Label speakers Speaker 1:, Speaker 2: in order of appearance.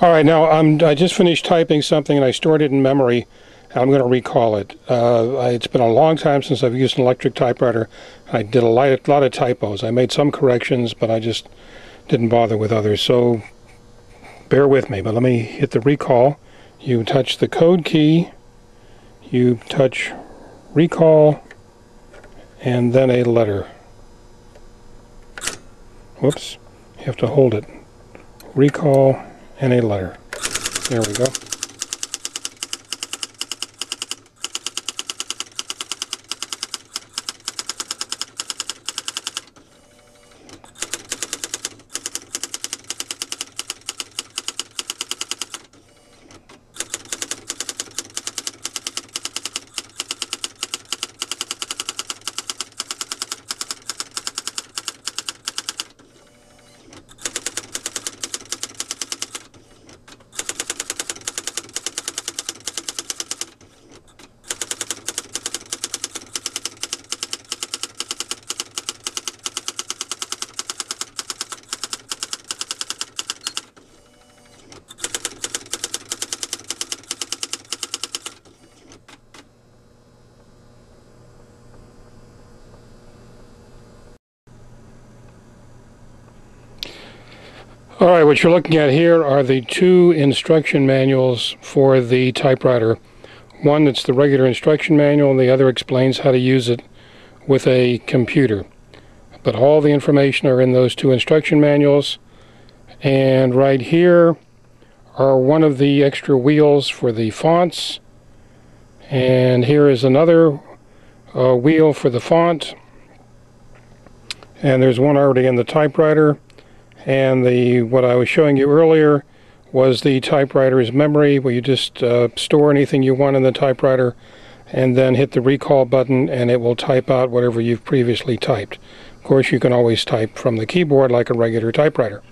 Speaker 1: Alright, now I just finished typing something and I stored it in memory. I'm going to recall it. It's been a long time since I've used an electric typewriter. I did a lot of typos. I made some corrections, but I just didn't bother with others. So bear with me. But let me hit the recall. You touch the code key, you touch recall, and then a letter. Whoops. You have to hold it. Recall and a letter. There we go. Alright, what you're looking at here are the two instruction manuals for the typewriter. One that's the regular instruction manual, and the other explains how to use it with a computer. But all the information are in those two instruction manuals. And right here are one of the extra wheels for the fonts. And here is another wheel for the font. And there's one already in the typewriter. And what I was showing you earlier was the typewriter's memory, where you just store anything you want in the typewriter and then hit the recall button and it will type out whatever you've previously typed. Of course, you can always type from the keyboard like a regular typewriter.